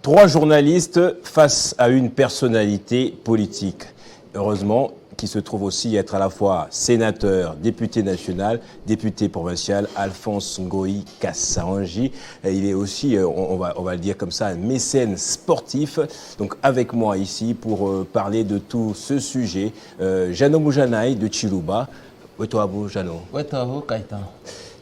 Trois journalistes face à une personnalité politique. Heureusement, qui se trouve aussi être à la fois sénateur, député national, député provincial, Alphonse Ngoï Kassanji. Il est aussi, on va le dire comme ça, un mécène sportif. Donc avec moi ici pour parler de tout ce sujet, Jano Moujanaï de Chiluba. Où est-ce que Jano? Où est-ce que Kaitan?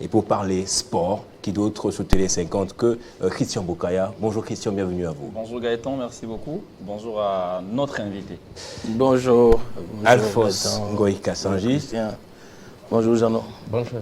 Et pour parler sport, qui d'autre sur Télé 50 que Christian Boukaya. Bonjour Christian, bienvenue à vous. Bonjour Gaëtan, merci beaucoup. Bonjour à notre invité. Bonjour. Alphonse Ngoï Kassanji. Bonjour Jano. Bonjour.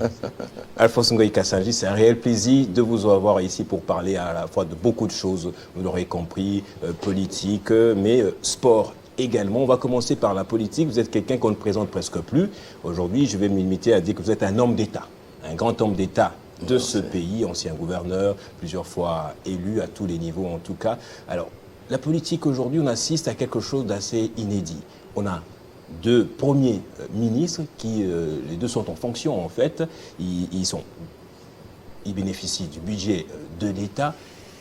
Alphonse Ngoï Kassanji, c'est un réel plaisir de vous avoir ici pour parler à la fois de beaucoup de choses, vous l'aurez compris, politique, mais sport également. On va commencer par la politique. Vous êtes quelqu'un qu'on ne présente presque plus. Aujourd'hui, je vais me limiter à dire que vous êtes un homme d'État, un grand homme d'État de ce pays, ancien gouverneur, plusieurs fois élu à tous les niveaux en tout cas. Alors, la politique aujourd'hui, on assiste à quelque chose d'assez inédit. On a deux premiers ministres qui, les deux sont en fonction en fait, ils bénéficient du budget de l'État.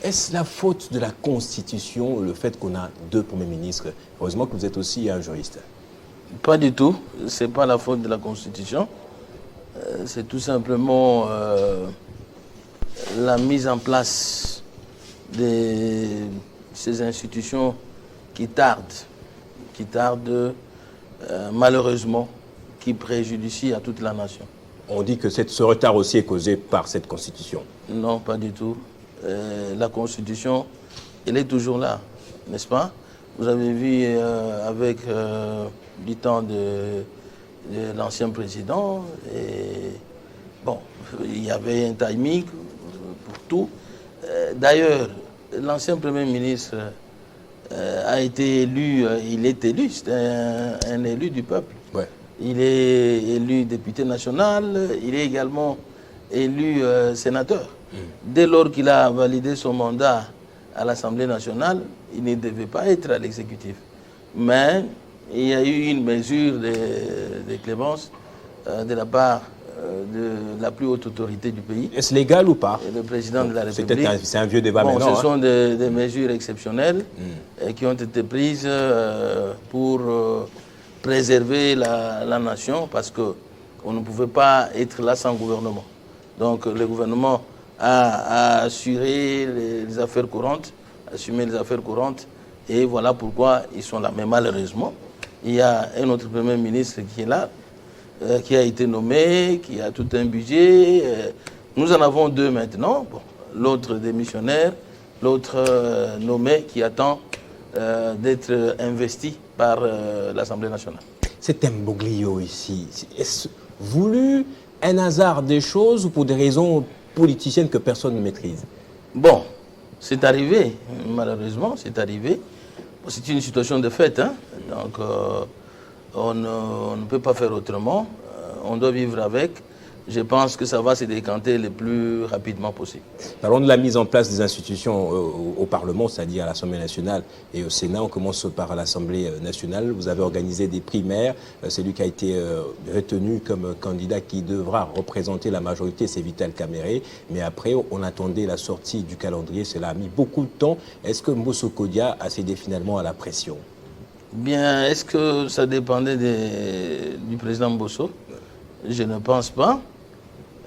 Est-ce la faute de la Constitution, le fait qu'on a deux premiers ministres? Heureusement que vous êtes aussi un juriste. Pas du tout, c'est pas la faute de la Constitution. C'est tout simplement la mise en place de ces institutions qui tardent malheureusement, qui préjudicient à toute la nation. On dit que ce retard aussi est causé par cette Constitution. Non, pas du tout. La Constitution, elle est toujours là, n'est-ce pas? Vous avez vu avec du temps de l'ancien président, et bon, il y avait un timing pour tout. D'ailleurs, l'ancien Premier ministre a été élu, il est élu, c'est un élu du peuple. Ouais. Il est élu député national, il est également élu sénateur. Dès lors qu'il a validé son mandat à l'Assemblée nationale, il ne devait pas être à l'exécutif. Mais il y a eu une mesure de clémence de la part de la plus haute autorité du pays. Est-ce légal ou pas? Le président de la République. C'est un vieux débat maintenant. Ce sont des mesures exceptionnelles qui ont été prises pour préserver la nation, parce qu'on ne pouvait pas être là sans gouvernement. Donc le gouvernement a assuré les affaires courantes, assumé les affaires courantes, et voilà pourquoi ils sont là. Mais malheureusement, il y a un autre Premier ministre qui est là, qui a été nommé, qui a tout un budget. Nous en avons deux maintenant. Bon, l'autre démissionnaire, l'autre nommé qui attend d'être investi par l'Assemblée nationale. C'est un imbroglio ici. Est-ce voulu, un hasard des choses ou pour des raisons politiciennes que personne ne maîtrise? Bon, c'est arrivé, malheureusement, c'est arrivé. C'est une situation de fait, hein? Donc on ne peut pas faire autrement. On doit vivre avec. Je pense que ça va se décanter le plus rapidement possible. Parlons de la mise en place des institutions au Parlement, c'est-à-dire à l'Assemblée nationale et au Sénat. On commence par l'Assemblée nationale. Vous avez organisé des primaires. C'est lui qui a été retenu comme candidat qui devra représenter la majorité, c'est Vital Kamerhe. Mais après, on attendait la sortie du calendrier. Cela a mis beaucoup de temps. Est-ce que Mbosso Kodia a cédé finalement à la pression? Bien, est-ce que ça dépendait du président Mbosso? Je ne pense pas.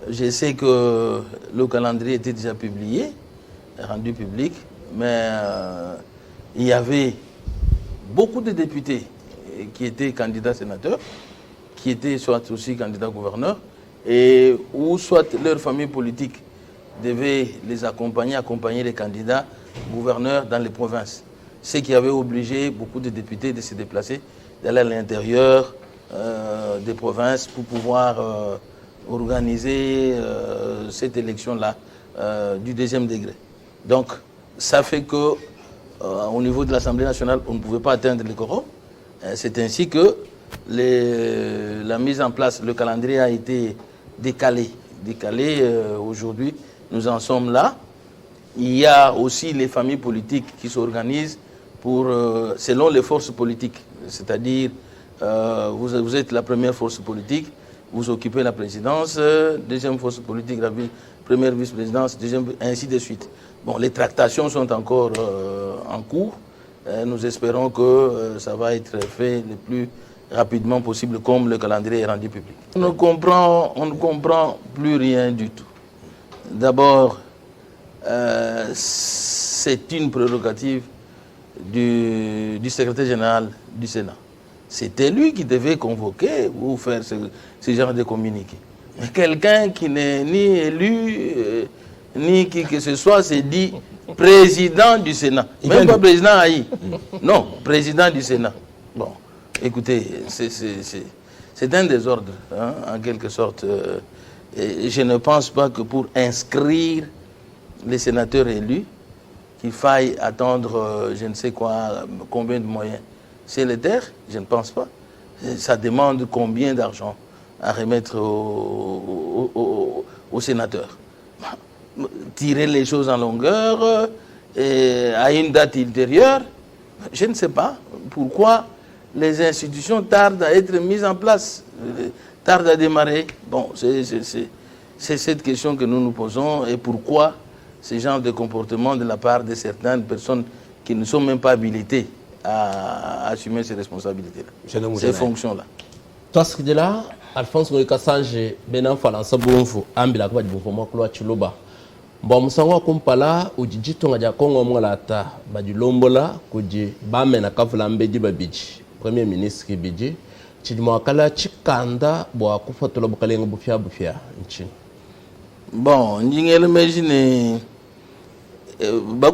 Je sais que le calendrier était déjà publié, rendu public, mais il y avait beaucoup de députés qui étaient candidats sénateurs, qui étaient soit aussi candidats gouverneurs, et ou soit leur famille politique devait les accompagner les candidats gouverneurs dans les provinces. Ce qui avait obligé beaucoup de députés de se déplacer, d'aller à l'intérieur des provinces pour pouvoir organiser cette élection-là du deuxième degré. Donc, ça fait que au niveau de l'Assemblée nationale, on ne pouvait pas atteindre le quorum. C'est ainsi que la mise en place, le calendrier a été décalé. Aujourd'hui, nous en sommes là. Il y a aussi les familles politiques qui s'organisent selon les forces politiques. C'est-à-dire, vous êtes la première force politique, vous occupez la présidence, deuxième force politique, la première vice-présidence, deuxième, ainsi de suite. Bon, les tractations sont encore en cours. Nous espérons que ça va être fait le plus rapidement possible, comme le calendrier est rendu public. On ne comprend plus rien du tout. D'abord, c'est une prérogative du secrétaire général du Sénat. C'était lui qui devait convoquer ou faire ce genre de communiqué. Mais quelqu'un qui n'est ni élu, ni qui que ce soit, s'est dit président du Sénat. Même pas président Haï. Non, président du Sénat. Bon, écoutez, c'est un désordre, hein, en quelque sorte. Et je ne pense pas que pour inscrire les sénateurs élus, qu'il faille attendre je ne sais quoi, combien de moyens. C'est les terres, je ne pense pas. Ça demande combien d'argent à remettre aux sénateurs. Tirer les choses en longueur à une date ultérieure, je ne sais pas pourquoi les institutions tardent à être mises en place, tardent à démarrer. Bon, c'est cette question que nous nous posons et pourquoi ce genre de comportement de la part de certaines personnes qui ne sont même pas habilitées à assumer ces responsabilités-là, ces fonctions-là. Toi, ce que là, Alphonse Kassange, Benan Falansa Boumfou, Ambila Boumfou, Kloa Chiloba. Bon, Moussango Kumpala, ou Djito Nadia Kongo Mwalata, Badi Lombola, Kouji, Bamena Kavlambe Dibabiji, Premier ministre Kibiji, Chidmoakala Chikanda, Boa Kufatula Bukalengo Bufia Bufia, Nchin. Bon, N'ingele imagine,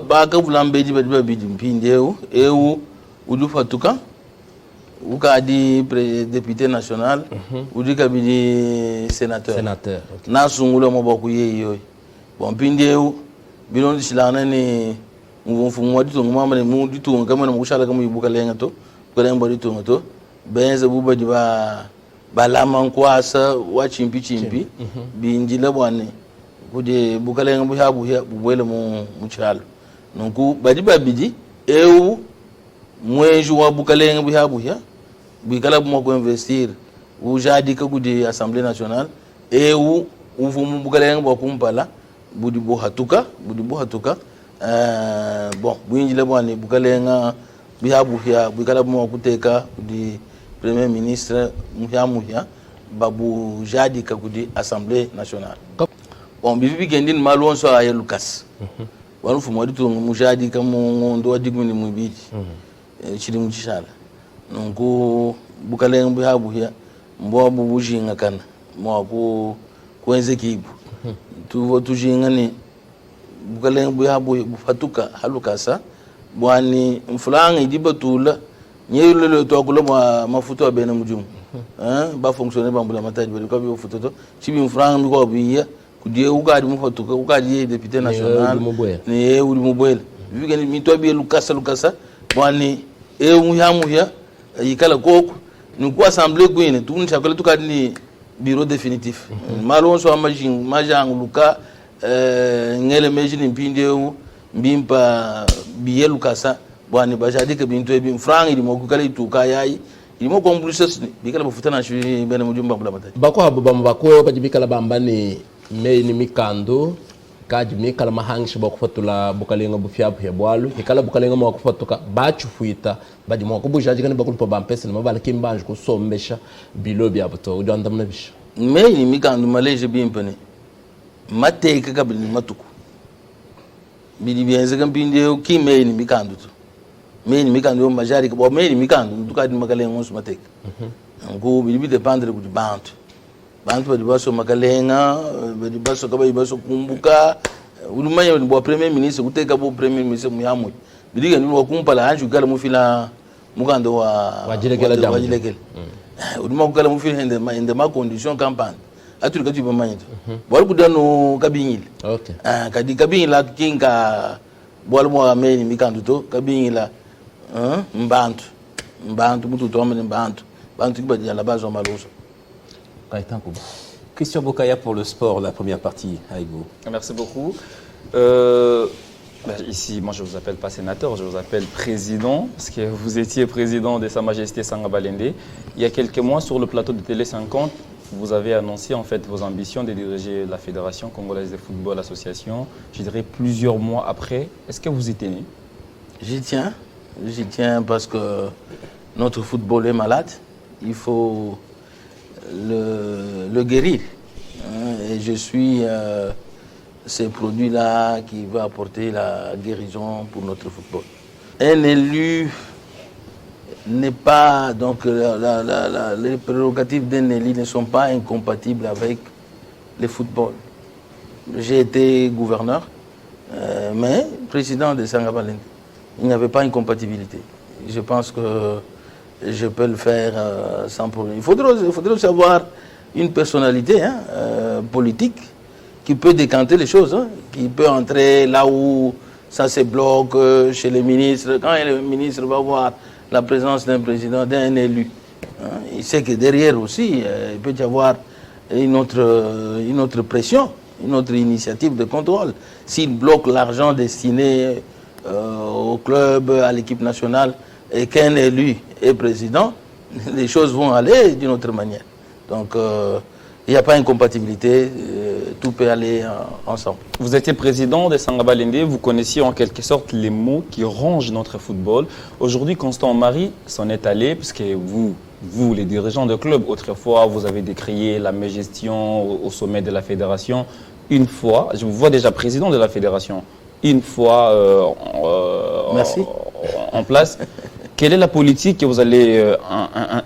Baka Vlambe Dibabiji, Mpindeo, Ewu, Udu Fatuka, Oukadi député national, Udu Kabidi sénateur. Sénateur. Nasungula Mobokuye Yoy. Bon, Pindeo, Bilon Silana ni Mufumwa du Tumama, Moudi Tum, Kamana Mushala Kamu Bukalengato, Bukalembo di Tumato, Benza Buba di Balaman Kwasa, watching Pichimpi, Binjila Bwane, Kude Bukalenga Buhabu here, Buela Muchal. Nunku, Badiba Bidi, Eu, Mwenjua Bukalenga Buhabu here, Bikala Moko investir, Ujadika Gudi Assemblée nationale, Eu, Ufumu Bukalenga Bokumpala. Budi Bohatuka, bon, Bouinjile Bwani, Bukalenga, Bihabuhia, Bukalabu Kuteka, di Premier ministre, Mouya, Babu Jadi Kakudi, Assemblée nationale. Bon, Bibi Gendin Malouan soit à Lucas. Bon, faut moi du tout, Moujadi, comme on doit dire que nous Chidim Chishala. Donc, Bukalenga Bihabuhia, Mboa Bujinga Kan, Moa Kwenzekibu. Tujingani Bukalenga Buhabu Fatuka Halukasa Bwani Mfulanga Idibatula Nyele Tokula Mafuto Bena Mujum ba fonctionner Bambula Matadi Kabi Futo Chibi Mfranga Miko Biya Kudie Ugadi Mufatuka Ugadi député national ni Udi Mubwele Vigani Mitobi Lukasa Bwani Muya Yikala Koku Nuku assemblée Gwine Tuni Chakole Tukadi bureau définitif. Malon so majang luka ngele mejini mpindeu mbimpa biye lukasa bwani bajadi ke bintu ebi franc ili mokukala ituka yayi ili mo kombulises bikala bafutana shi bene mujumba bula mata bako abamba bako bajibikala bambani me ni mikando kaji mikala mahangish bakufatula bukalenga bufyabu ya bwalu ikala bukalenga mo kufatuka bachu fuita baji mo kubujaji kana bakulu pa bampesa na bala kimbanji kusombesha bilobi abuto udanda mnabisha me ni mikando maleje bimpane mate kakabili matuku bidi bienze kampinde ki me ni mikando to me ni mikando majari ko me ni mikando tukadi makalenga onsu mate ngo bidi dependre ku bantu bantu badi baso makalenga badi baso kaba baso kumbuka ulumanya ni bo premier ministre kuteka bo premier ministre muyamu bidiga ni wakumpala anju gala mufila mukando wa jilegela damu uluma kugala mufila in ma condition campagne atul kati bamanya to bol kudano kabinyil okay kadi kabinyila kinga bol mo ameni mikando to kabinyila mbantu mutu to ameni mbantu bantu kibadi la base maluso. Christian Bokaya pour le sport, la première partie avec vous. Merci beaucoup. Ici, moi je ne vous appelle pas sénateur, je vous appelle président, parce que vous étiez président de Sa Majesté Sanga Balende. Il y a quelques mois, sur le plateau de Télé 50, vous avez annoncé en fait vos ambitions de diriger la Fédération congolaise de football association, je dirais plusieurs mois après. Est-ce que vous y tenez? J'y tiens parce que notre football est malade. Il faut le guérir. Et je suis ces produits-là qui vont apporter la guérison pour notre football. Un élu n'est pas, donc les prérogatives d'un élu ne sont pas incompatibles avec le football. J'ai été gouverneur, mais président de Sangaba-Lende. Il n'y avait pas incompatibilité. Je pense que je peux le faire sans problème. Il faudrait aussi avoir une personnalité politique qui peut décanter les choses, qui peut entrer là où ça se bloque chez les ministres. Quand le ministre va voir la présence d'un président, d'un élu, il sait que derrière aussi, il peut y avoir une autre pression, une autre initiative de contrôle. S'il bloque l'argent destiné au club, à l'équipe nationale, et qu'un élu est président, les choses vont aller d'une autre manière. Donc, il n'y a pas incompatibilité, tout peut aller ensemble. Vous étiez président de Sangaba-Lende, vous connaissiez en quelque sorte les mots qui rongent notre football. Aujourd'hui, Constant Marie s'en est allé, puisque vous, les dirigeants de club, autrefois, vous avez décrié la mégestion au sommet de la fédération. Une fois, je vous vois déjà président de la fédération, une fois en place. Quelle est la politique que vous allez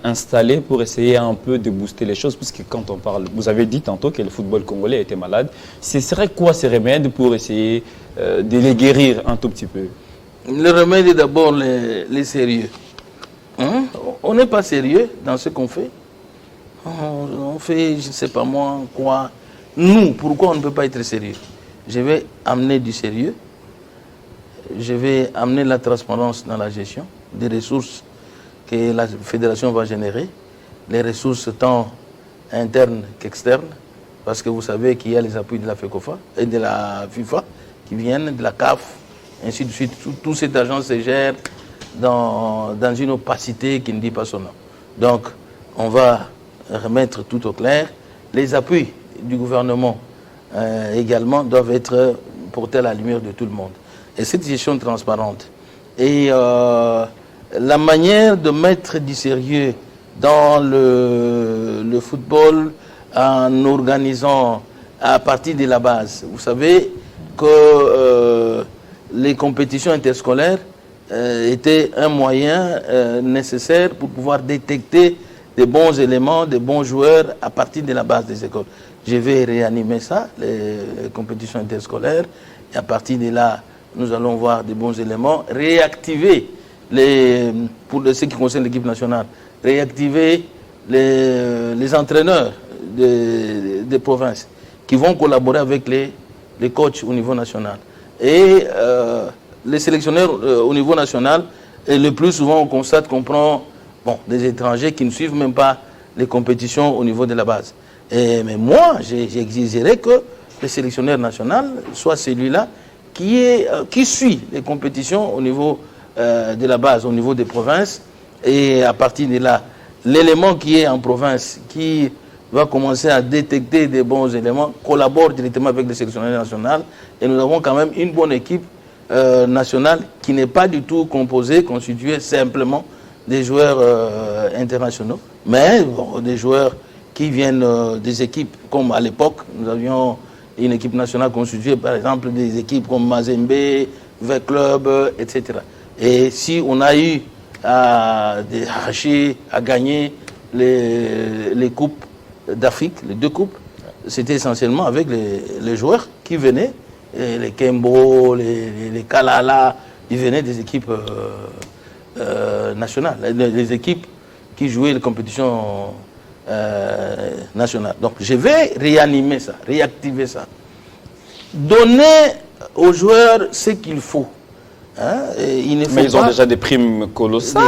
installer pour essayer un peu de booster les choses? Puisque quand on parle, vous avez dit tantôt que le football congolais était malade. Ce serait quoi ces remèdes pour essayer de les guérir un tout petit peu? Le remède est d'abord les sérieux. On n'est pas sérieux dans ce qu'on fait. On fait, je ne sais pas moi, quoi. Nous, pourquoi on ne peut pas être sérieux? Je vais amener du sérieux. Je vais amener la transparence dans la gestion des ressources que la fédération va générer, les ressources tant internes qu'externes, parce que vous savez qu'il y a les appuis de la FECOFA et de la FIFA qui viennent, de la CAF, ainsi de suite. Tout cet argent se gère dans une opacité qui ne dit pas son nom. Donc, on va remettre tout au clair. Les appuis du gouvernement également doivent être portés à la lumière de tout le monde. Et cette gestion transparente et la manière de mettre du sérieux dans le football en organisant à partir de la base. Vous savez que les compétitions interscolaires étaient un moyen nécessaire pour pouvoir détecter des bons éléments, des bons joueurs à partir de la base des écoles. Je vais réanimer ça, les compétitions interscolaires, et à partir de là, nous allons voir des bons éléments, réactiver, pour ce qui concerne l'équipe nationale, réactiver les entraîneurs des provinces qui vont collaborer avec les coachs au niveau national. Et les sélectionneurs au niveau national, et le plus souvent on constate qu'on prend des étrangers qui ne suivent même pas les compétitions au niveau de la base. Mais moi, j'exigerais que le sélectionneur national soit celui-là qui suit les compétitions au niveau de la base, au niveau des provinces. Et à partir de là, l'élément qui est en province, qui va commencer à détecter des bons éléments, collabore directement avec le sélectionneur national. Et nous avons quand même une bonne équipe nationale qui n'est pas du tout constituée simplement des joueurs internationaux, mais des joueurs qui viennent des équipes comme à l'époque, nous avions une équipe nationale constituée par exemple des équipes comme Mazembe, V-Club, etc. Et si on a eu à arracher, à gagner les coupes d'Afrique, les 2 coupes, c'était essentiellement avec les joueurs qui venaient, les Kembo, les Kalala, ils venaient des équipes nationales, les équipes qui jouaient les compétitions nationales. Donc je vais réanimer ça, réactiver ça. Donner aux joueurs ce qu'il faut. Mais ils ont déjà des primes colossales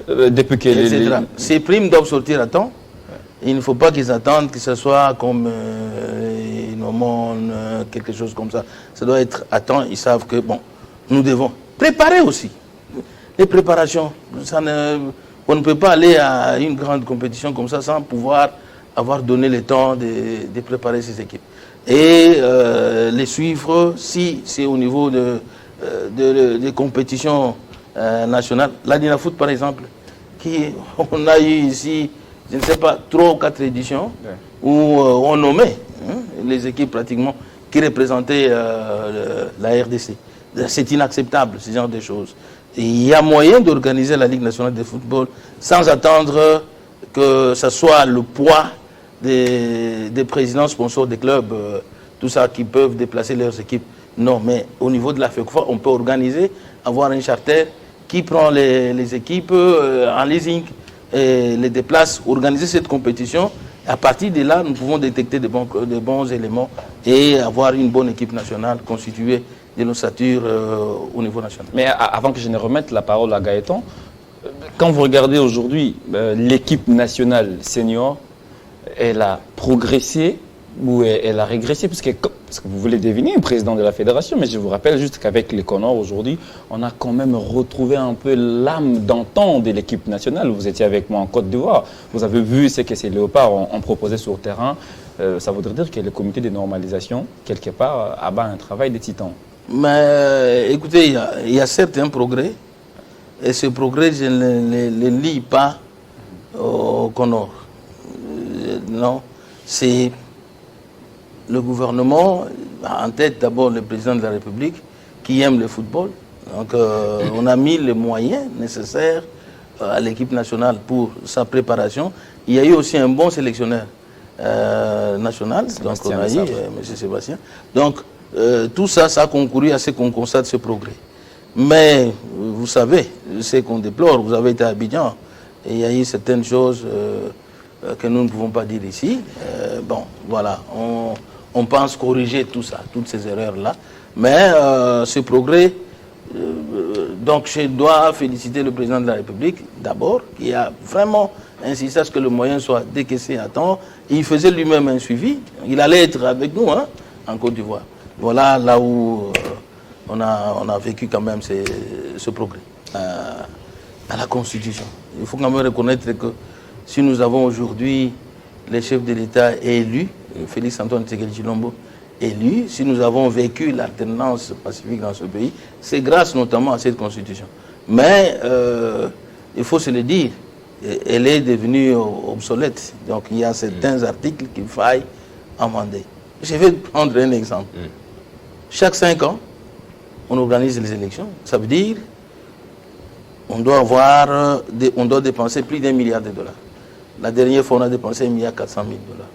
depuis que Ces primes doivent sortir à temps. Il ne faut pas qu'ils attendent que ce soit comme une aumône, quelque chose comme ça. Ça doit être à temps. Ils savent que nous devons préparer aussi. Les préparations, on ne peut pas aller à une grande compétition comme ça sans pouvoir avoir donné le temps de préparer ces équipes. Et les suivre si c'est au niveau de compétitions nationales. La Dinafoot, par exemple, on a eu ici, je ne sais pas, 3 ou 4 éditions où on nommait les équipes pratiquement qui représentaient la RDC. C'est inacceptable, ce genre de choses. Et il y a moyen d'organiser la Ligue nationale de football sans attendre que ce soit le poids des présidents sponsors des clubs, tout ça, qui peuvent déplacer leurs équipes. Non, mais au niveau de la FECFA, on peut organiser, avoir un charter qui prend les équipes en leasing, et les déplace, organiser cette compétition. À partir de là, nous pouvons détecter de bons éléments et avoir une bonne équipe nationale constituée de l'ossature au niveau national. Mais avant que je ne remette la parole à Gaëtan, quand vous regardez aujourd'hui l'équipe nationale senior, elle a progressé ou elle a régressé, parce que vous voulez deviner président de la fédération, mais je vous rappelle juste qu'avec les Connors aujourd'hui, on a quand même retrouvé un peu l'âme d'antan de l'équipe nationale. Vous étiez avec moi en Côte d'Ivoire, vous avez vu ce que ces léopards ont proposé sur le terrain. Ça voudrait dire que le comité de normalisation, quelque part, abat un travail de titan. Mais écoutez, il y a certains progrès, et ce progrès, je ne les lis pas au Connor. Non, c'est le gouvernement, en tête d'abord le président de la République, qui aime le football. Donc on a mis les moyens nécessaires à l'équipe nationale pour sa préparation. Il y a eu aussi un bon sélectionneur national, donc on a eu M. Sébastien. Donc tout ça, ça a concouru à ce qu'on constate ce progrès. Mais vous savez, ce qu'on déplore, vous avez été à Abidjan, et il y a eu certaines choses que nous ne pouvons pas dire ici. Bon, voilà, on pense corriger tout ça, toutes ces erreurs-là. Mais ce progrès, donc je dois féliciter le président de la République, d'abord, qui a vraiment insisté à ce que le moyen soit décaissé à temps. Il faisait lui-même un suivi. Il allait être avec nous en Côte d'Ivoire. Voilà là où on a vécu quand même ce progrès. À la Constitution. Il faut quand même reconnaître que si nous avons aujourd'hui les chefs de l'État élus, Félix Antoine Tshisekedi Tshilombo élu, si nous avons vécu l'alternance pacifique dans ce pays, c'est grâce notamment à cette Constitution. Mais il faut se le dire, elle est devenue obsolète. Donc il y a certains articles qu'il faille amender. Je vais prendre un exemple. Chaque 5 ans, on organise les élections. Ça veut dire on doit dépenser plus d'1 milliard de dollars. La dernière fois, on a dépensé 1,4 milliard de dollars.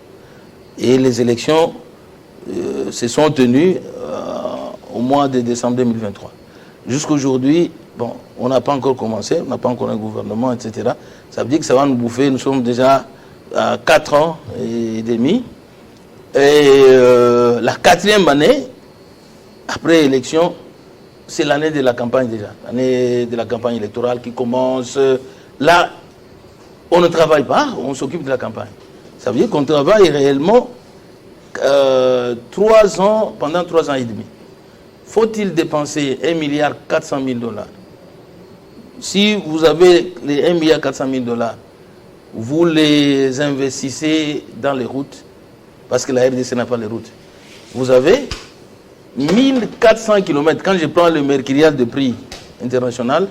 Et les élections se sont tenues au mois de décembre 2023. Jusqu'aujourd'hui, bon, on n'a pas encore commencé, on n'a pas encore un gouvernement, etc. Ça veut dire que ça va nous bouffer. Nous sommes déjà à 4 ans et demi. Et la 4e année, après élection, c'est l'année de la campagne déjà. L'année de la campagne électorale qui commence. Là, on ne travaille pas, on s'occupe de la campagne. Ça veut dire qu'on travaille réellement 3 ans, pendant 3 ans et demi. Faut-il dépenser 1,4 milliard de dollars? Si vous avez les 1,4 milliard de dollars, vous les investissez dans les routes, parce que la RDC n'a pas les routes. Vous avez 1400 km. Quand je prends le mercurial de prix international,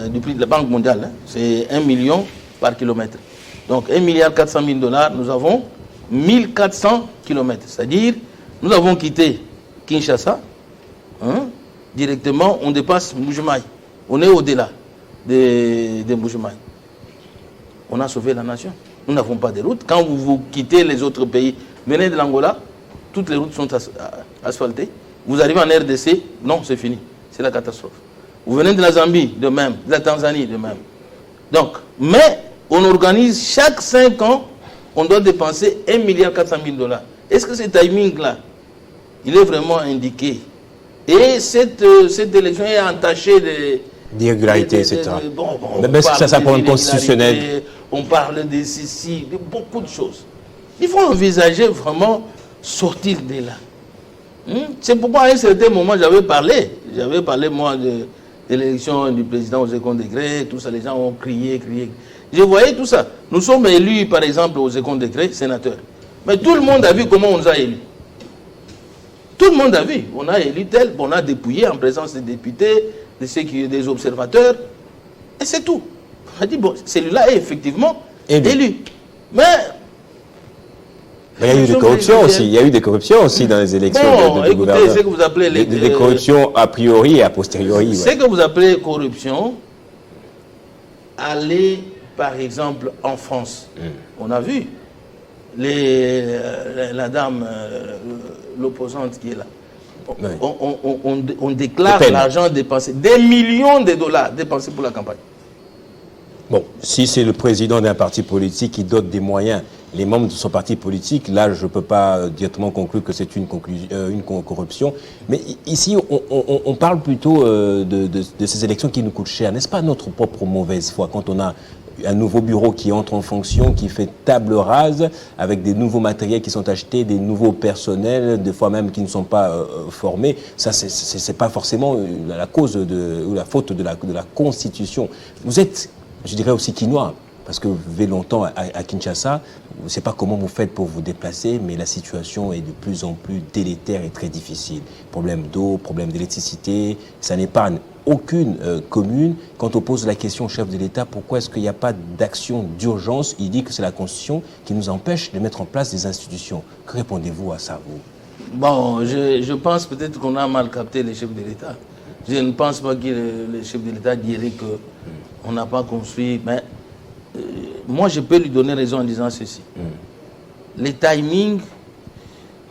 du prix de la Banque mondiale, c'est 1 million par kilomètre. Donc 1,4 milliard de dollars, nous avons 1400 km. C'est-à-dire, nous avons quitté Kinshasa, directement, on dépasse Mbujimaï. On est au-delà de Mbujimaï. On a sauvé la nation. Nous n'avons pas de route. Quand vous quittez les autres pays, venez de l'Angola, toutes les routes sont asphaltées. Vous arrivez en RDC, non, c'est fini. C'est la catastrophe. Vous venez de la Zambie, de même. De la Tanzanie, de même. Donc, mais on organise chaque 5 ans, on doit dépenser 1,4 milliard de dollars. Est-ce que ce timing-là, il est vraiment indiqué? Et cette élection est entachée d'irrégularités, etc. Mais ça pour un constitutionnel. On parle de ceci, de beaucoup de choses. Il faut envisager vraiment sortir de là. C'est pourquoi à un certain moment, j'avais parlé moi de l'élection du président au second degré, tout ça, les gens ont crié. Je voyais tout ça. Nous sommes élus, par exemple, au second degré, sénateurs. Mais tout le monde a vu comment on nous a élus. Tout le monde a vu. On a élu tel, on a dépouillé en présence des députés, des observateurs, et c'est tout. On a dit, bon, celui-là est effectivement élu. Mais il y a eu des corruptions aussi. Il y a eu des corruptions aussi dans les élections de gouvernement. C'est que vous appelez des corruptions a priori et a posteriori. C'est que vous appelez corruption. Aller, par exemple, en France. On a vu la dame, l'opposante qui est là. On déclare l'argent dépensé, des millions de dollars dépensés pour la campagne. Bon, si c'est le président d'un parti politique qui dote des moyens les membres de son parti politique, là, je ne peux pas directement conclure que c'est une corruption. Mais ici, on parle plutôt de ces élections qui nous coûtent cher. N'est-ce pas notre propre mauvaise foi quand on a un nouveau bureau qui entre en fonction, qui fait table rase, avec des nouveaux matériels qui sont achetés, des nouveaux personnels, des fois même qui ne sont pas formés. Ça, c'est pas forcément la cause ou la faute de la Constitution. Vous êtes, je dirais aussi, quinois. Parce que vous vivez longtemps à Kinshasa, je ne sais pas comment vous faites pour vous déplacer, mais la situation est de plus en plus délétère et très difficile. Problème d'eau, problème d'électricité, ça n'épargne aucune commune. Quand on pose la question au chef de l'État, pourquoi est-ce qu'il n'y a pas d'action d'urgence, il dit que c'est la Constitution qui nous empêche de mettre en place des institutions. Que répondez-vous à ça, vous? Bon, je pense peut-être qu'on a mal capté les chefs de l'État. Je ne pense pas que les chefs de l'État diraient qu'on n'a pas construit... Mais, moi, je peux lui donner raison en disant ceci. Les timings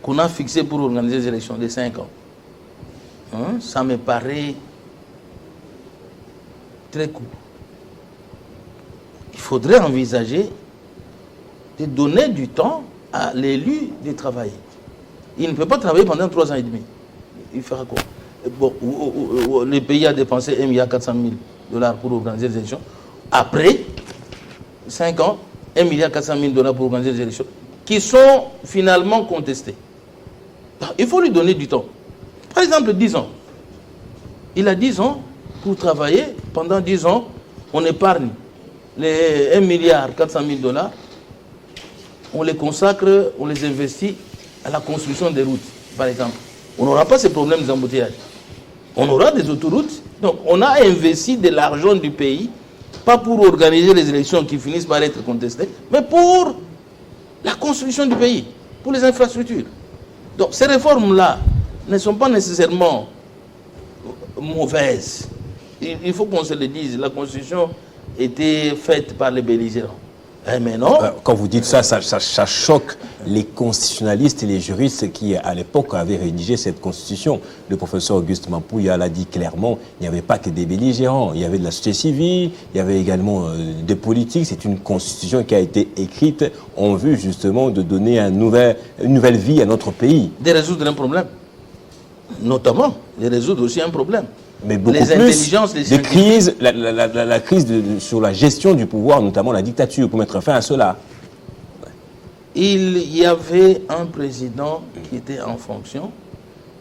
qu'on a fixés pour organiser les élections de 5 ans, ça me paraît très court. Il faudrait envisager de donner du temps à l'élu de travailler. Il ne peut pas travailler pendant 3 ans et demi. Il fera quoi? Bon, le pays a dépensé 1,4 milliard pour organiser les élections. Après 5 ans, 1,4 milliard pour organiser les élections, qui sont finalement contestées. Il faut lui donner du temps. Par exemple, 10 ans. Il a 10 ans pour travailler. Pendant 10 ans, on épargne les 1,4 milliard, on les consacre, on les investit à la construction des routes, par exemple. On n'aura pas ces problèmes d'embouteillage. On aura des autoroutes. Donc, on a investi de l'argent du pays, pas pour organiser les élections qui finissent par être contestées, mais pour la construction du pays, pour les infrastructures. Donc ces réformes-là ne sont pas nécessairement mauvaises. Il faut qu'on se le dise. La Constitution était faite par les belligérants. Mais non. Quand vous dites ça, ça choque les constitutionnalistes et les juristes qui, à l'époque, avaient rédigé cette Constitution. Le professeur Auguste Mampouya l'a dit clairement, il n'y avait pas que des belligérants. Il y avait de la société civile, il y avait également des politiques. C'est une Constitution qui a été écrite en vue, justement, de donner une nouvelle vie à notre pays. De résoudre un problème. Notamment, de résoudre aussi un problème. Mais beaucoup plus de crise, la crise sur la gestion du pouvoir, notamment la dictature, pour mettre fin à cela. Il y avait un président qui était en fonction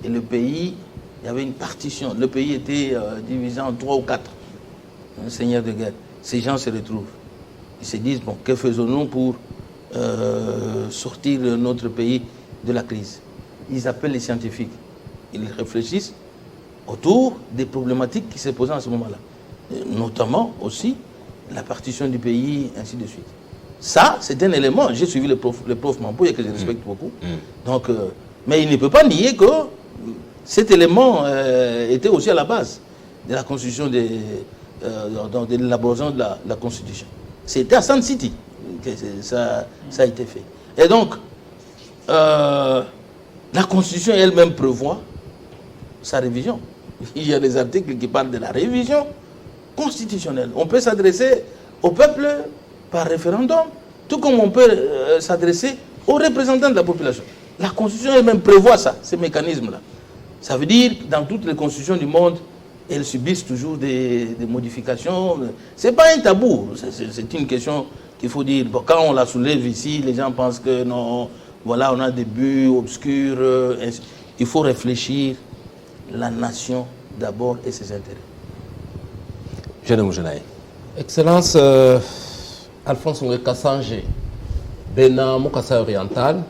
et le pays, il y avait une partition. Le pays était divisé en 3 ou 4. Un seigneur de guerre. Ces gens se retrouvent. Ils se disent, bon, que faisons-nous pour sortir notre pays de la crise? Ils appellent les scientifiques. Ils réfléchissent autour des problématiques qui se posaient à ce moment-là. Notamment aussi la partition du pays, ainsi de suite. Ça, c'est un élément. J'ai suivi le prof Mampouya, que je respecte beaucoup. Donc, mais il ne peut pas nier que cet élément était aussi à la base de la constitution, de l'élaboration de la Constitution. C'était à Sun City que ça a été fait. Et donc, la Constitution elle-même prévoit sa révision. Il y a des articles qui parlent de la révision constitutionnelle. On peut s'adresser au peuple par référendum, tout comme on peut s'adresser aux représentants de la population. La Constitution elle-même prévoit ça, ces mécanismes-là. Ça veut dire que dans toutes les constitutions du monde, elles subissent toujours des modifications. Ce n'est pas un tabou, c'est une question qu'il faut dire. Bon, quand on la soulève ici, les gens pensent que non, voilà, on a des buts obscurs. Il faut réfléchir la nation d'abord et ses intérêts. Jeune Moujenaï. Excellence Alphonse Ngoy Kassange bena mukasa oriental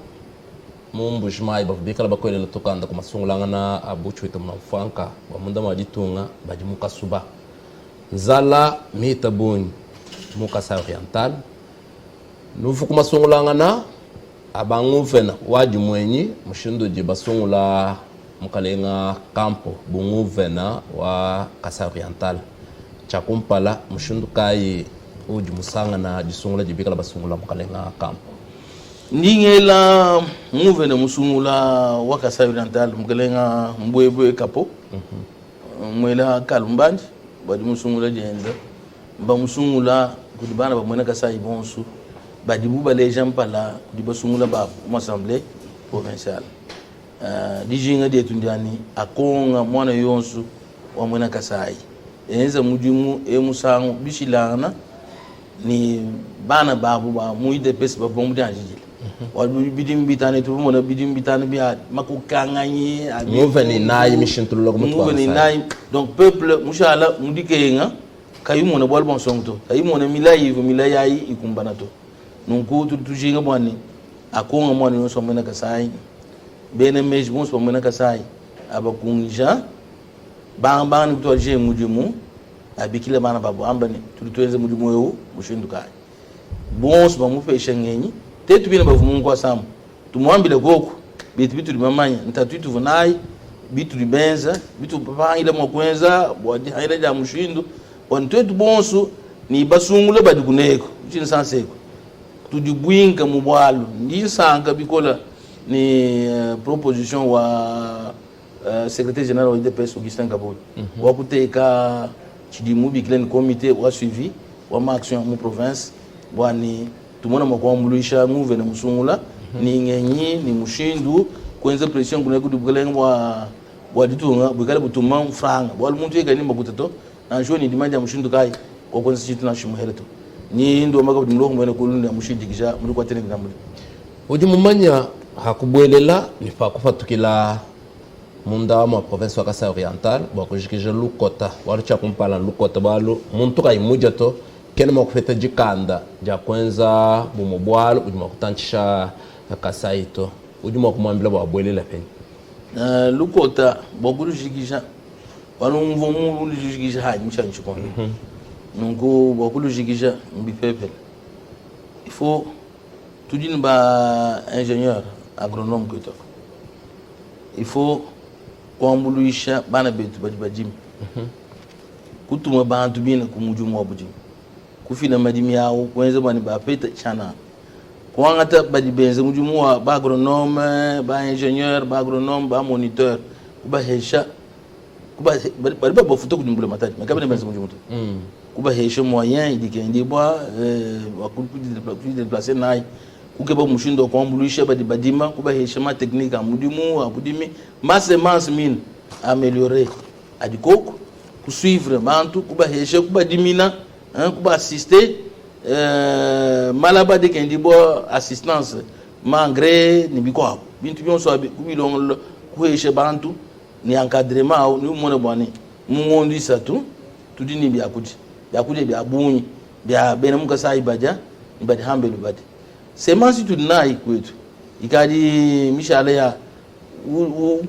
mumbujimai bavubikala bakwele na tokanda ku masungulanga na abuchu ita mnafanka wa munda majitunga baji mukasuba nzala mita buni mukasa oriental nufu ku masungulanga na abanguvena waji mwenyi mushindo je basungula mukalenga campo bunguvena wa Kasa oriental chakumpala mushindu kai uji musanga na jisungula jibikala basungula mukalenga campo ningela muvena musungula wa Kasa oriental mukalenga mbwebwe kapo mwela kalumbandi badi musungula jenda ba musungula kudibana ba mwena Kasa ibonsu badi buba les gens pala kudiba sungula ba assemblée provinciale dijinga de tundiani akonga mwana yonsu wa mwena Kasai enza mudimu musango bishilana ni bana babu ba muide pesi ba bombu danjijile wa bidim bitane tu mona bidim bitane biya makukanganye muveni nayi mishintulo ko mutwa muveni nayi donc peuple mushala mudikenga kayu mona bol bon songto kayu mona milayi ikumbana to nunku tujinga bwani akonga mwana yonsu wa mwena Kasai bene mes bons pour mena Kasai abakunja bang to je mudimu abikile bana babu ambani tuenze mudimu yo mushindukai bons ba mu fesha ngenyi tetu bina bavu mungu asamu tumwambile goku bitu mamanya ntatu vunai bitu libenza bitu papa ile mokwenza bwadi haile ja mushindu ontetu bonsu ni basungule badikuneko chini sanseko tudibwinga mubwalu ndi sanga bikola ni proposition wa secrétaire général wa IDPS Augustin Kabodi wa kuteka chidimu biklen comité wa suivi wa action mu province bwani tumona makwamuluisha muve na musungula ni ngenyi ni mushindu kwenza pression kuna kudubulenga wa ditunga bukala butuma franga bwa muntu yega ni makutato na joni dimanja mushindu kai kwa kwenza chitu na shimuheleto ni ndo maka budimlo kumene kulunda mushidikisha muri kwa tene ndamuli uji mumanya hakubwelela nifa kufatukila munda wa province wa Kasa oriental bakujikije lukota warucha kumpala lukota balo muntu kai muja to kene makufeta jikanda ja kwenza bumubwalo ujuma kutanchisha Kasa ito ujuma kumwambila babwelela peni lukota bakujikija walumvumu ulujikija haji mchanchikoni nungu bakujikija mbipepele il faut tudine ba ingénieur agronome ko to il faut kwambuluisha bana betu bajim kutuma bantu bina kumujumu wabujim kufina madimi yao kwenza bani ba peta chana kwangata bajibenza mujumu wa ba agronome ba ingénieur ba agronome ba moniteur kuba hesha kuba bari ba foto kujumbula matati makabene benza mujumu to kuba hesha moyen idikendi bwa wakupi déplacer nai ukeba mushindo kwambuluisha badima kuba heshima technique amudimu abudimi masse mine améliorer adikoko kusuivre bantu kuba hesha kuba dimina kuba assister malaba de kendi bo assistance mangre ni biko bintu byonso kubilongo kuhesha bantu ni encadrement au ni mona bwani mungondi satu tudini byakuji byabunyi bya bena mukasa ibaja ibadi hambelu badi semansi tudinai kwetu ikadi mishala ya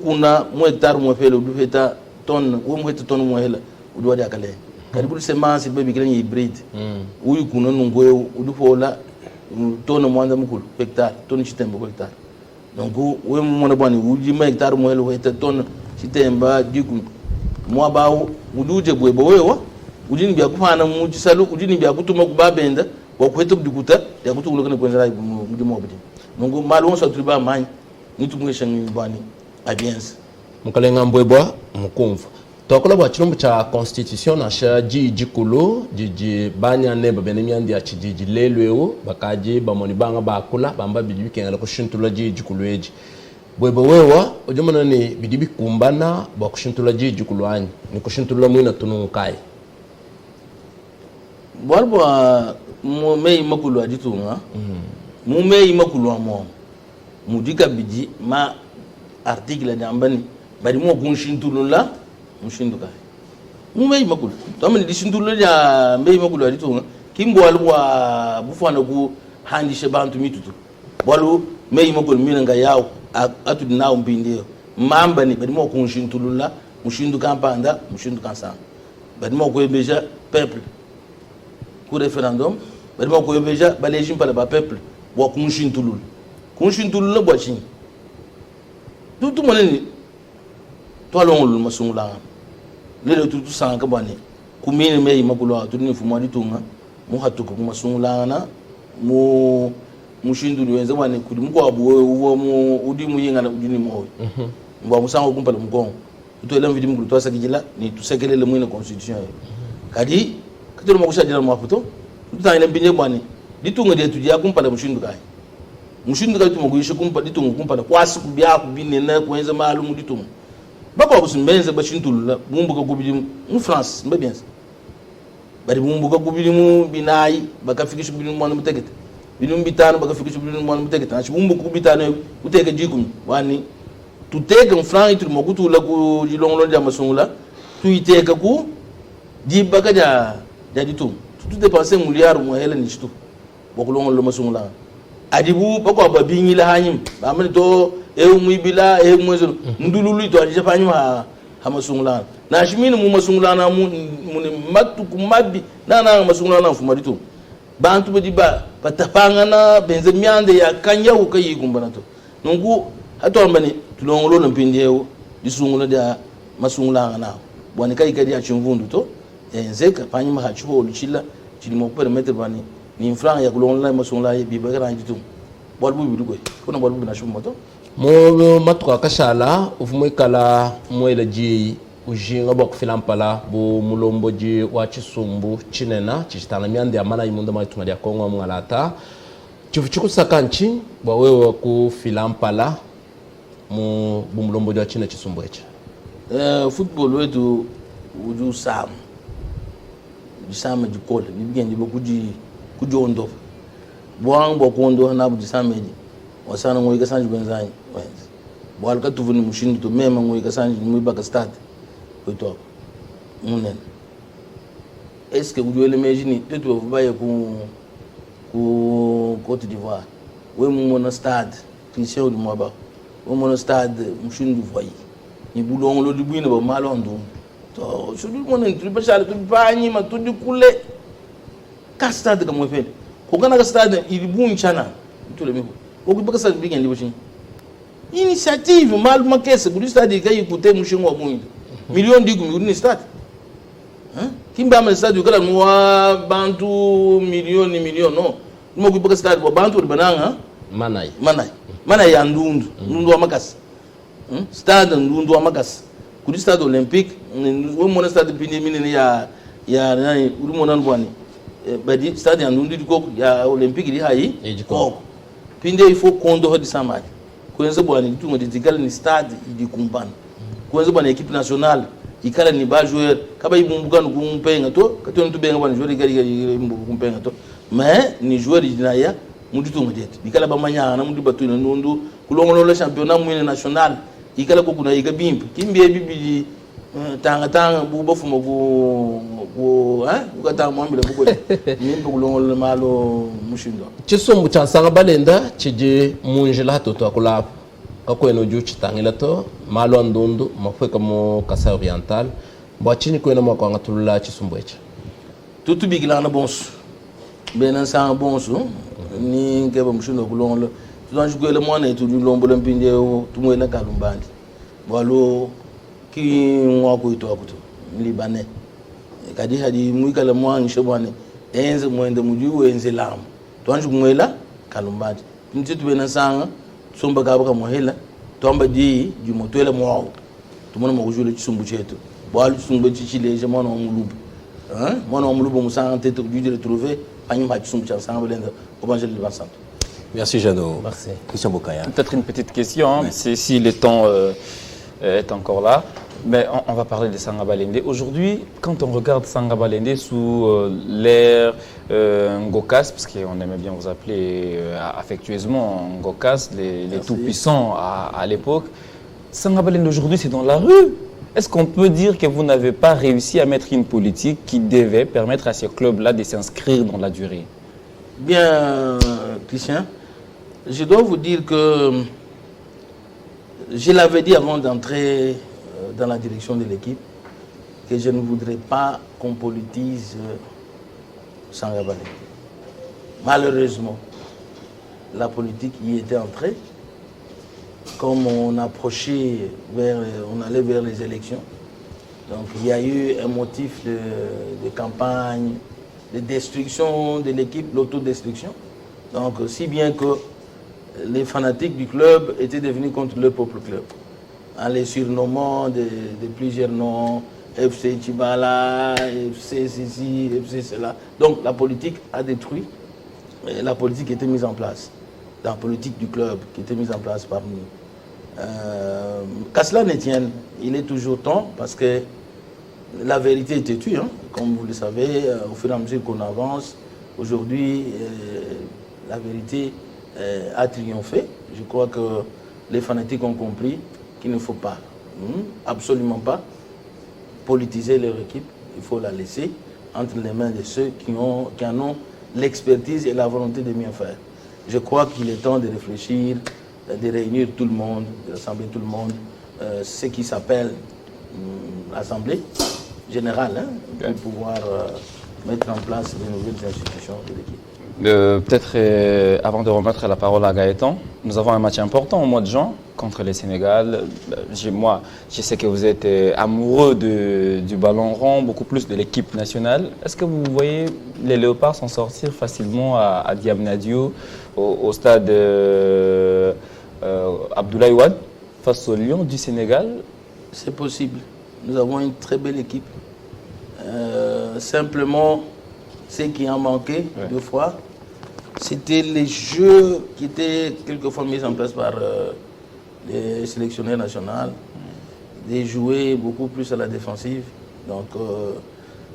kuna mu hectare mu fele du heta ton wo mu heta ton mu hela udu wadi akale kadi semansi bebi kilen hybride uyu kuna nungoye udu fola ton mu anda mukulu hectare ton chitembo hectare donc wo mu mona bani uji ma hectare mu hela heta ton chitemba diku mu abawo udu je bwebo wewa udini bya kufana mu chisalu udini bya kutuma kubabenda wakuheta kudikuta ya kutulukana kwenza mudimo obidi mungu malu so triba manyi nitumwesha ngibani abiense mukalenga mbwebwa mukumva tokola bwa chilombo cha constitution na sha jikulu jiji banya ne babene myandi ya chiji lelwewo bakaji bamoni banga bakula bamba bidibikengala kushintula jikulu eji bwebo wewa ojomana ni bidibi kumbana bwa kushintula jikulu anyi ni kushintula mwina tununkai bwalbwa mumei makulu aditunga mumei makulu amo mudika biji ma article jambani bari mo kunshintulula mushinduka Mumei makul. Tama ni disindulu ya mbei makul wa ditunga. Kimbo alwa bufana ku handi shebantu mitutu. Walu mei makul minanga yao atu dinao mbindio. Mamba ni badimo ku nshintulula, mushindu kampanda, mushindu kansanga. Badimo ku beja peuple. Ku referendum, badimo ku beja balejim pala ba peuple. Wa ku nshintulula. Ku nshintulula bwa chini. Tutu maneni. Toalongulu masungula. Lele tutu sanga kabane kumini mei makulo tudini fumwa ditunga mu hatuko kuma sungulana mu mushindu niwenze bane kudi mko abu uwo mu udi mu yinga na udini mo mba musango kumpala mgongo tutoela mvidi mkulu twasa kijila ni tusekelele mwine constitution kadi katero makushajira mwafuto tutangile mbinye bane ditunga de tudia kumpala mushindu kai tumakuisha kumpala ditunga kumpala kwasi kubya kubine na kwenza maalumu ditunga bako busumbenze bashintulula bumbuka kubili mu France mbe bien bari bumbuka kubili mu binayi bakafikisha kubili mu mwana mutegeta binu bitano bakafikisha kubili mu mwana mutegeta nachi bumbuka kubitano uteke jikumi wani tuteke mu France tu makutula ku jilongolo ya masungula tuiteka ku dibaka ja ditum tu dépenser milliard mo hela ni chitu bokulongolo masungula adibu bako ababinyi la hanyim bamani to muibila mwezo ndululu to aje fanyu ha masungulana na shimini mu masungulana mu matu kumabi na masungulana fuma ditu bantu bedi ba patapanga na benze miande ya kanya ukayi kumbana to nungu hato ambani tulongolo na mpindeo disungula da masungulana na bwani kai kadi ya chimvundu to enzeka fanyu ma hacho luchila chilimo permettre bani ni infranga ya kulongolo masungulana bibagara ditu bolbu bidugo kuna bolbu na shumoto mo matuka kashala ufumwe kala mwela ji ujinga bok filampala bu mulombo ji wa chisumbu chinena chitana miande amana imunda maitunga ya Kongo mngalata chifuchiku sakanchi bwa wewe ku filampala mu bu mulombo ji wa chine chisumbu echa football wetu uju sam jikole bigenje kujondo bwang bokondo na bu jisameji wasana ngoi kasanji benzani bwal ka tuvuni mushindu to mema ngoi kasanji ngoi baka stade ko munen est-ce que vous le imaginer tout vous baye ku Côte d'Ivoire we mon stade Christian du Moaba we mon stade mushindu voyi ni bulong lo dibuina ba malondo to sudi monen tu bashal tu bani ma tu dikule ka stade ka mo fe ko kana ka stade ilibun chana tout le même oku baka sa bigende boshin initiative mal makese ku stade ka yikute mushingo wa million digu mi ni stade kimba ma stade kala mwa bantu million no mo ku baka stade bo bantu bananga manai ya ndundu wa makasi stade ndundu wa makasi ku stade olympique wo mo stade pindi minene ya nani urumo nan bwani badi stade ya ndundu diko ya olympique di hayi ko pinde il faut kondo hodi samai kuenza bwana tungo ditikala ni stade idi kumbana kuenza bwana equipe nationale ikala ni ba joueur kaba ibumbuka kumpenga to kato ntu benga bwana joueur gari kumpenga to mais ni joueur dinaya mudu tungo dete ikala ba manyana mudu batu na nundu kulongolo le championnat mwine national ikala ko kuna ikabimpi kimbe bibi tanga buba fuma ku ukata mwambile bukole nimbe kulongolo malo mushindo chisumbu cha sanga balenda chije munjila hatoto akula kakweno ju chitangila to malo ndundu mafeka mo Kasai Oriental bwachini kwena mwako ngatulula chisumbu echa tutu bigila na bonsu bena sanga bonsu ni ngeba mushindo kulongolo tuanjugele mwana etu lombola mpinde tumwela kalumbandi bwalo ki mwako ito akuto libane kadi hadi mwikala mwangi shobane enze mwende muju enze lamu tuanju mwela kalumbadi ntitu bena sanga somba kabaka mohela tomba di jumotwela mwawo tumona makujule chisumbu chetu bwalu chisumbu chichileje mwana wa mulubu musanga tetu kujule trouver anyuma chisumbu cha sanga belenda obangele de Vincent. Merci Jeannot. Merci. Christian Bokaya. Peut-être une petite question, c'est si le temps est encore là. Mais on va parler de Sangabalende. Aujourd'hui, quand on regarde Sangabalende sous l'ère Ngokas, parce qu'on aimait bien vous appeler affectueusement Ngokas, les tout-puissants à l'époque, Sangabalende aujourd'hui c'est dans la rue. Est-ce qu'on peut dire que vous n'avez pas réussi à mettre une politique qui devait permettre à ces clubs-là de s'inscrire dans la durée? Bien, Christian, je dois vous dire que je l'avais dit avant d'entrer dans la direction de l'équipe, que je ne voudrais pas qu'on politise Sangabale. Malheureusement, la politique y était entrée. Comme on approchait on allait vers les élections. Donc il y a eu un motif de campagne, de destruction de l'équipe, l'autodestruction. Donc si bien que les fanatiques du club étaient devenus contre leur propre club, en les surnommant de plusieurs noms, FC Chibala, FC ceci, FC cela. Donc la politique a détruit la politique qui était mise en place. La politique du club qui était mise en place par nous. Qu'à cela ne tienne, il est toujours temps parce que la vérité est têtue, hein, comme vous le savez, au fur et à mesure qu'on avance. Aujourd'hui, la vérité a triomphé. Je crois que les fanatiques ont compris qu'il ne faut pas, absolument pas, politiser leur équipe. Il faut la laisser entre les mains de ceux qui en ont l'expertise et la volonté de bien faire. Je crois qu'il est temps de réfléchir, de réunir tout le monde, de rassembler tout le monde, ce qui s'appelle l'Assemblée générale, hein, pour pouvoir mettre en place de nouvelles institutions de l'équipe. Peut-être avant de remettre la parole à Gaëtan, nous avons un match important au mois de juin contre le Sénégal. Moi, je sais que vous êtes amoureux du ballon rond, beaucoup plus de l'équipe nationale. Est-ce que vous voyez les Léopards s'en sortir facilement à Diamniadio, au stade Abdoulaye Wade, face au Lion du Sénégal? C'est possible. Nous avons une très belle équipe. Simplement, ce qui a manqué deux fois, c'était les jeux qui étaient quelquefois mis en place par les sélectionneurs nationaux, de jouer beaucoup plus à la défensive. Donc,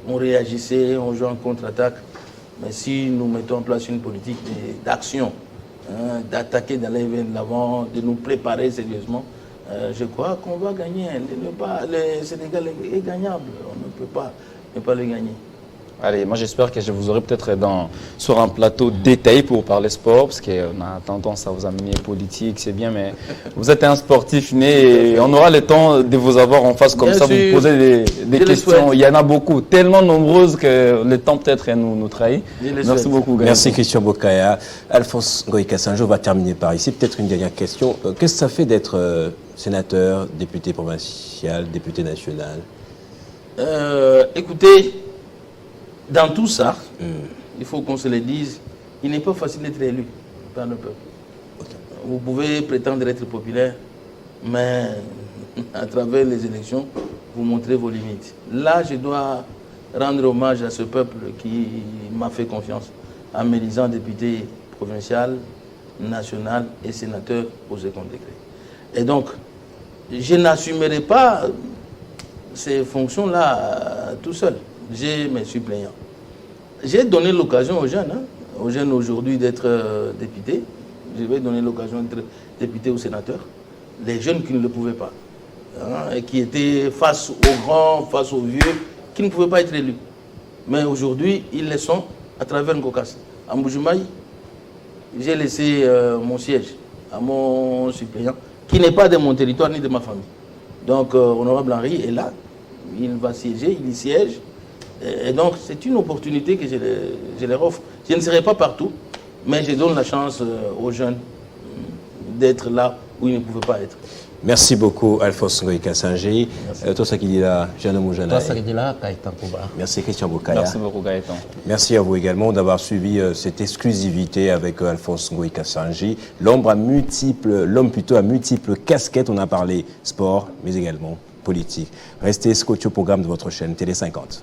on réagissait, on jouait en contre-attaque. Mais si nous mettons en place une politique d'action, d'attaquer, d'aller vers l'avant, de nous préparer sérieusement, je crois qu'on va gagner. Le Sénégal est gagnable. On ne peut pas ne pas le gagner. Allez, moi j'espère que je vous aurai peut-être sur un plateau détaillé pour parler sport, parce qu'on a tendance à vous amener politique, c'est bien, mais vous êtes un sportif né et on aura le temps de vous avoir en face comme bien ça, sûr. Vous poser des questions. Il y en a beaucoup, tellement nombreuses que le temps peut-être nous trahit. Merci beaucoup, Gaëtan. Merci Christian Bokaya. Alphonse Ngoï Kassange, on va terminer par ici. Peut-être une dernière question. Qu'est-ce que ça fait d'être sénateur, député provincial, député national? Écoutez, dans tout ça, il faut qu'on se le dise, il n'est pas facile d'être élu par le peuple. Vous pouvez prétendre être populaire, mais à travers les élections, vous montrez vos limites. Là, je dois rendre hommage à ce peuple qui m'a fait confiance en m'élisant député provincial, national et sénateur au second degré. Et donc, je n'assumerai pas ces fonctions-là tout seul. J'ai mes suppléants. J'ai donné l'occasion aux jeunes aujourd'hui d'être députés. Je vais donner l'occasion d'être député ou sénateur. Les jeunes qui ne le pouvaient pas, et qui étaient face aux grands, face aux vieux, qui ne pouvaient pas être élus. Mais aujourd'hui, ils le sont à travers Ngokas. À Mboujumaï, j'ai laissé mon siège à mon suppléant, qui n'est pas de mon territoire ni de ma famille. Donc, Honorable Henri est là, il va siéger, il y siège. Et donc, c'est une opportunité que je leur offre. Je ne serai pas partout, mais je donne la chance aux jeunes d'être là où ils ne pouvaient pas être. Merci beaucoup, Alphonse Ngoï Kassange. Toi, ça qui dit là, Jeanne Moujana. Toi, ça qui dit là, Gaëtan Kouba. Merci, Christian Bokaya. Merci beaucoup, Gaëtan. Merci à vous également d'avoir suivi cette exclusivité avec Alphonse Ngoï Kassange. L'homme à multiples casquettes. On a parlé sport, mais également politique. Restez scotché au programme de votre chaîne Télé 50.